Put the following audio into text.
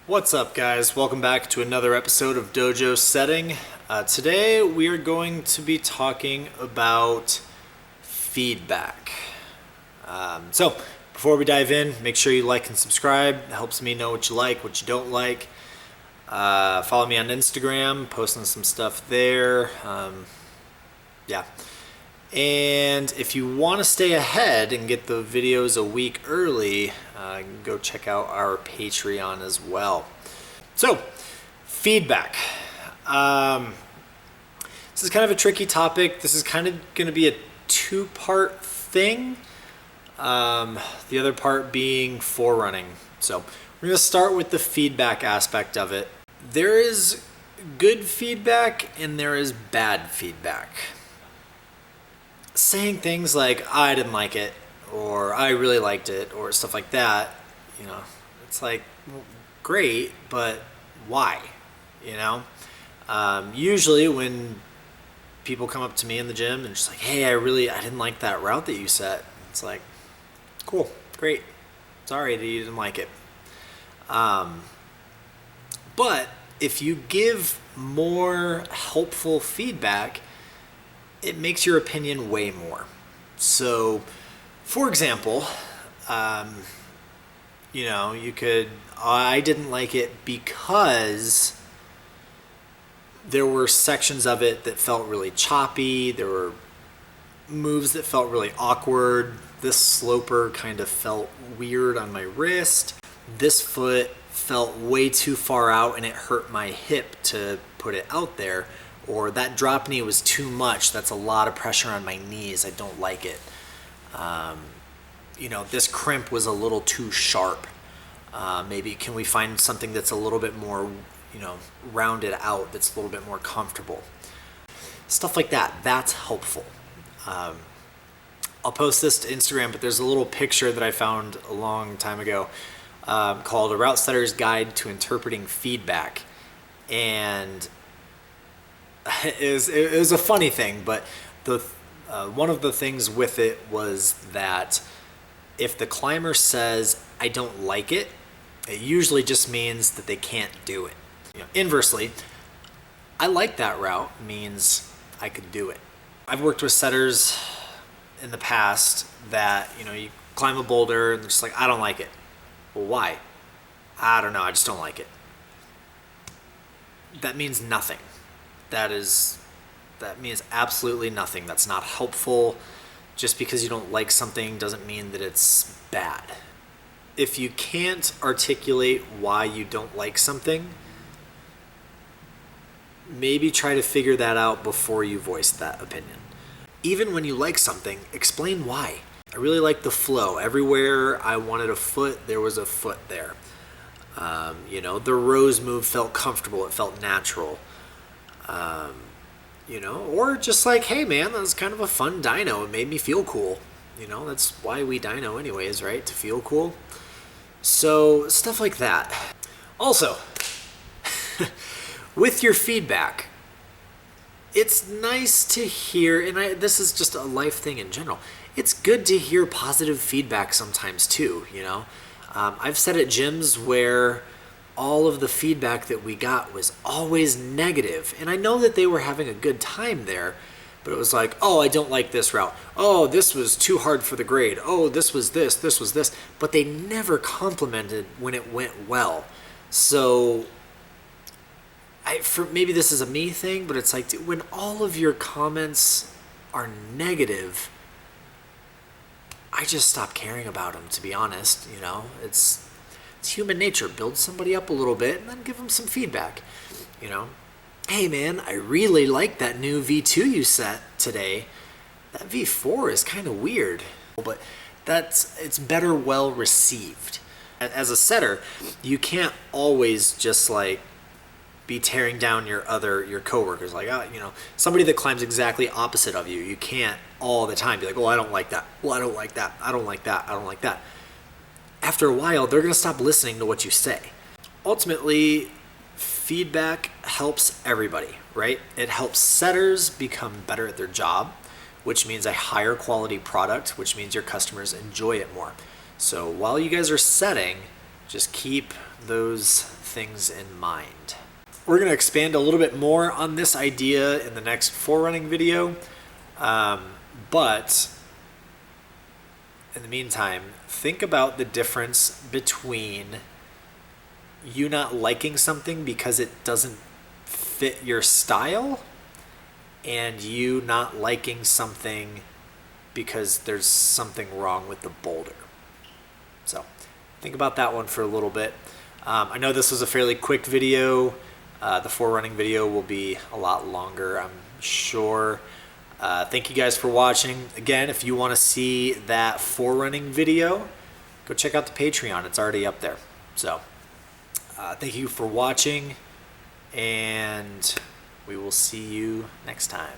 What's up, guys? Welcome back to another episode of Dojo Setting. Today we are going to be talking about feedback. So before we dive in, make sure you like and subscribe. It helps me know what you like, what you don't like. Follow me on Instagram, posting some stuff there. And if you want to stay ahead and get the videos a week early, go check out our Patreon as well. So, feedback. This is kind of a tricky topic. This is kind of going to be a two-part thing. The other part being forerunning. So, we're going to start with the feedback aspect of it. There is good feedback and there is bad feedback. Saying things like, I didn't like it, or I really liked it, or stuff like that, it's like, well, great, but why? Usually when people come up to me in the gym and just like, hey, I didn't like that route that you set. It's like, cool, great. Sorry that you didn't like it. But if you give more helpful feedback, it makes your opinion weigh more. So, for example, you could, I didn't like it because there were sections of it that felt really choppy. There were moves that felt really awkward. This sloper kind of felt weird on my wrist. This foot felt way too far out and it hurt my hip to put it out there. Or that drop knee was too much. That's a lot of pressure on my knees. I don't like it. This crimp was a little too sharp. Maybe can we find something that's a little bit more, rounded out, that's a little bit more comfortable. Stuff like that. That's helpful. I'll post this to Instagram, but there's a little picture that I found a long time ago called A Routesetter's Guide to Interpreting Feedback. And it was a funny thing, but one of the things with it was that if the climber says, I don't like it, it usually just means that they can't do it. Inversely, I like that route means I could do it. I've worked with setters in the past that, you climb a boulder and they're just like, I don't like it. Well, why? I don't know, I just don't like it. That means nothing. That means absolutely nothing. That's not helpful. Just because you don't like something doesn't mean that it's bad. If you can't articulate why you don't like something, maybe try to figure that out before you voice that opinion. Even when you like something, explain why. I really like the flow. Everywhere I wanted a foot, there was a foot there. The rose move felt comfortable. It felt natural. Or just like, hey man, that was kind of a fun dyno. It made me feel cool. That's why we dyno anyways, right? To feel cool. So stuff like that. Also, with your feedback, it's nice to hear, and this is just a life thing in general. It's good to hear positive feedback sometimes too, I've sat at gyms where all of the feedback that we got was always negative. And I know that they were having a good time there, but it was like, oh, I don't like this route. Oh, this was too hard for the grade. Oh, this was this. But they never complimented when it went well. So maybe this is a me thing, but it's like, when all of your comments are negative, I just stop caring about them, to be honest. It's human nature. Build somebody up a little bit and then give them some feedback. Hey man, I really like that new V2 you set today. That V4 is kind of weird, but it's better well received. As a setter, you can't always just like be tearing down your coworkers. Like, somebody that climbs exactly opposite of you. You can't all the time be like, oh, I don't like that. Well, I don't like that. I don't like that. I don't like that. After a while, they're going to stop listening to what you say. Ultimately, feedback helps everybody, right? It helps setters become better at their job, which means a higher quality product, which means your customers enjoy it more. So while you guys are setting, just keep those things in mind. We're going to expand a little bit more on this idea in the next forerunning video, but in the meantime, think about the difference between you not liking something because it doesn't fit your style and you not liking something because there's something wrong with the boulder. So think about that one for a little bit. I know this was a fairly quick video. The forerunning video will be a lot longer, I'm sure. Thank you guys for watching. Again, if you want to see that forerunning video, go check out the Patreon. It's already up there. So thank you for watching, and we will see you next time.